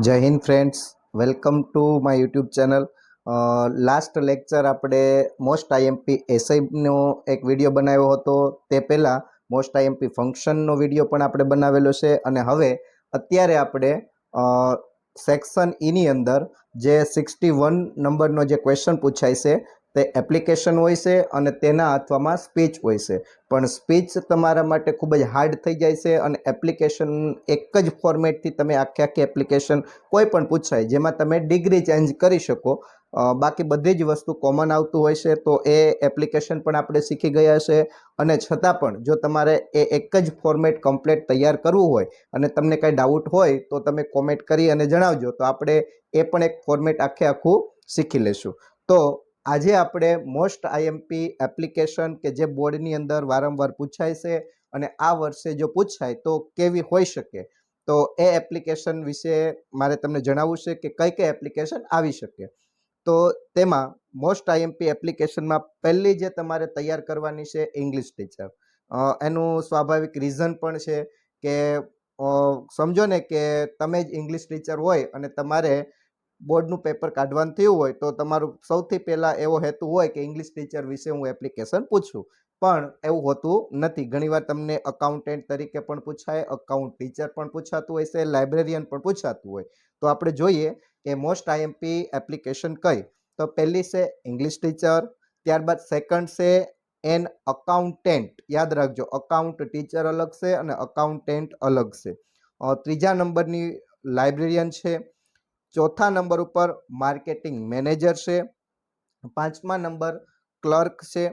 જય Hind friends, welcome to my YouTube channel. Last lecture આપણે most IMP એસઆઈનો એક video બનાવ્યો હતો. તે પહેલાં મોસ્ટ આઈએમપી ફંક્શનનો વિડીયો પણ આપણે બનાવેલો છે. અને હવે અત્યારે આપણે સેક્શન ઈની અંદર જે 61 નંબરનો જે ક્વેશ્ચન પૂછાય છે તે એપ્લિકેશન હોય છે અને તેના અથવામાં સ્પીચ હોય છે. પણ સ્પીચ તમારા માટે ખૂબ જ હાર્ડ થઈ જાય છે અને એપ્લિકેશન એક જ ફોર્મેટથી તમે આખી એપ્લિકેશન કોઈ પણ પૂછાય જેમાં તમે ડિગ્રી ચેન્જ કરી શકો. બાકી બધી જ વસ્તુ કોમન આવતું હોય છે. તો એ એપ્લિકેશન પણ આપણે શીખી ગયા છે. અને છતાં પણ જો તમારે એ એક જ ફોર્મેટ કમ્પ્લીટ તૈયાર કરવું હોય અને તમને કંઈ ડાઉટ હોય તો તમે કોમેન્ટ કરી અને જણાવજો, તો આપણે એ પણ એક ફોર્મેટ આખું શીખી લેશું. તો આજે આપણે મોસ્ટ આઈએમપી એપ્લિકેશન કે જે બોર્ડની અંદર વારંવાર પૂછાય છે અને આ વર્ષે જો પૂછાય તો કેવી હોઈ શકે, તો એ એપ્લિકેશન વિશે મારે તમને જણાવવું છે કે કઈ કઈ એપ્લિકેશન આવી શકે. તો તેમાં મોસ્ટ આઈએમપી એપ્લિકેશનમાં પહેલી જે તમારે તૈયાર કરવાની છે ઇંગ્લિશ ટીચર. એનું સ્વાભાવિક રીઝન પણ છે કે સમજો ને કે તમે જ ઇંગ્લિશ ટીચર હોય અને તમારે બોર્ડનું પેપર કાઢવાનું થયું હોય તો તમારું સૌથી પહેલાં એવો હેતુ હોય કે ઇંગ્લિશ ટીચર વિશે હું એપ્લિકેશન પૂછું. પણ એવું હોતું નથી. ઘણીવાર તમને અકાઉન્ટન્ટ તરીકે પણ પૂછાય, અકાઉન્ટ ટીચર પણ પૂછાતું હોય છે, લાઇબ્રેરિયન પણ પૂછાતું હોય. તો આપણે જોઈએ કે મોસ્ટ આઈએમપી એપ્લિકેશન કઈ. તો પહેલી છે ઇંગ્લિશ ટીચર, ત્યારબાદ સેકન્ડ છે એન અકાઉન્ટન્ટ. યાદ રાખજો, અકાઉન્ટ ટીચર અલગ છે અને અકાઉન્ટન્ટ અલગ છે. ત્રીજા નંબરની લાઇબ્રેરિયન છે. ચોથા નંબર ઉપર માર્કેટિંગ મેનેજર છે. પાંચમા નંબર ક્લર્ક છે.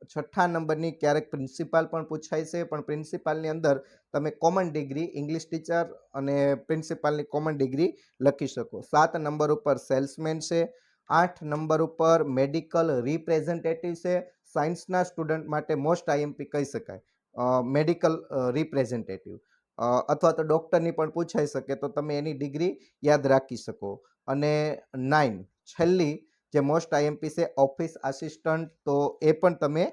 છઠ્ઠા નંબરની ક્યારેક પ્રિન્સિપાલ પણ પૂછાય છે, પણ પ્રિન્સિપાલની અંદર તમે કોમન ડિગ્રી ઇંગ્લિશ ટીચર અને પ્રિન્સિપાલની કોમન ડિગ્રી લખી શકો. 7 નંબર ઉપર સેલ્સમેન છે. 8 નંબર ઉપર મેડિકલ રિપ્રેઝેન્ટેટિવ છે. સાયન્સના સ્ટુડન્ટ માટે મોસ્ટ આઈએમપી કહી શકાય મેડિકલ રિપ્રેઝેન્ટેટિવ, અથવા તો ડૉક્ટરની પણ પૂછાઈ શકે, તો તમે એની ડિગ્રી યાદ રાખી શકો. અને 9 છેલ્લી જે મોસ્ટ આઈએમપી છે ઓફિસ આસિસ્ટન્ટ, તો એ પણ તમે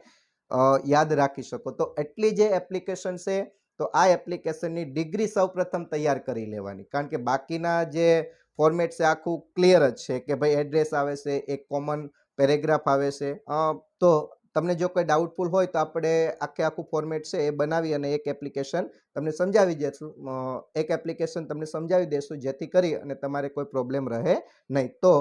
યાદ રાખી શકો. તો એટલી જે એપ્લિકેશન છે, તો આ એપ્લિકેશનની ડિગ્રી સૌપ્રથમ તૈયાર કરી લેવાની, કારણ કે બાકીના જે ફોર્મેટ છે આખું ક્લિયર જ છે કે ભાઈ એડ્રેસ આવે છે, એક કોમન પેરેગ્રાફ આવે છે. તો તમને જો કોઈ ડાઉટફુલ હોય તો આપણે આખું ફોર્મેટ છે એ બનાવી અને એક એપ્લિકેશન તમને સમજાવી દઈશું. એક એપ્લિકેશન તમને સમજાવી દઈશું જેથી કરી અને તમારે કોઈ પ્રોબ્લેમ રહે નહીં. તો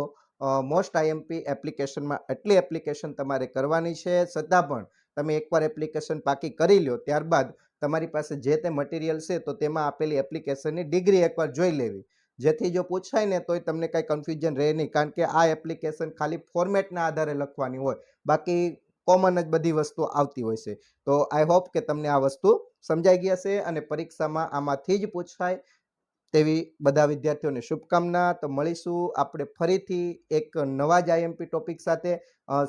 મોસ્ટ આઈએમપી એપ્લિકેશનમાં એટલી એપ્લિકેશન તમારે કરવાની છે. છતાં પણ તમે એકવાર એપ્લિકેશન પાકી કરી લો, ત્યારબાદ તમારી પાસે જે તે મટીરિયલ છે તો તેમાં આપેલી એપ્લિકેશનની ડિગ્રી એકવાર જોઈ લેવી, જેથી જો પૂછાય ને તોય તમને કાંઈ કન્ફ્યુઝન રહે નહીં. કારણ કે આ એપ્લિકેશન ખાલી ફોર્મેટના આધારે લખવાની હોય, બાકી કોમન જ બધી વસ્તુ આવતી હોય છે. તો આઈ હોપ કે તમને આ વસ્તુ સમજાઈ ગયા છે અને પરીક્ષામાં આમાંથી જ પૂછાય તેવી બધા વિદ્યાર્થીઓને શુભકામના. તો મળીશું આપણે ફરીથી એક નવા જ આઈએમપી ટોપિક સાથે,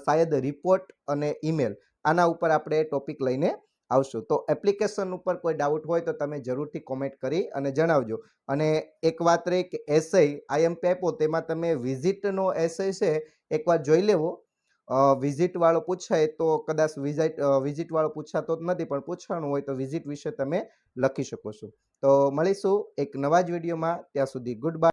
શાયદ રિપોર્ટ અને ઈમેલ, આના ઉપર આપણે ટોપિક લઈને આવશું. તો એપ્લિકેશન ઉપર કોઈ ડાઉટ હોય તો તમે જરૂરથી કોમેન્ટ કરી અને જણાવજો. અને એક વાત રહી કે એસઆઈ આઈએમપી આપ્યો તેમાં તમે વિઝિટનો એસઆઈ છે એકવાર જોઈ લેવો. વિઝિટ વાળો પૂછાય તો કદાચ વિઝિટ વાળો પૂછાતો જ નથી, પણ પૂછવાનું હોય તો વિઝિટ વિશે તમે લખી શકો છો. તો મળીશું એક નવા જ વિડીયોમાં. ત્યાં સુધી ગુડ બાય.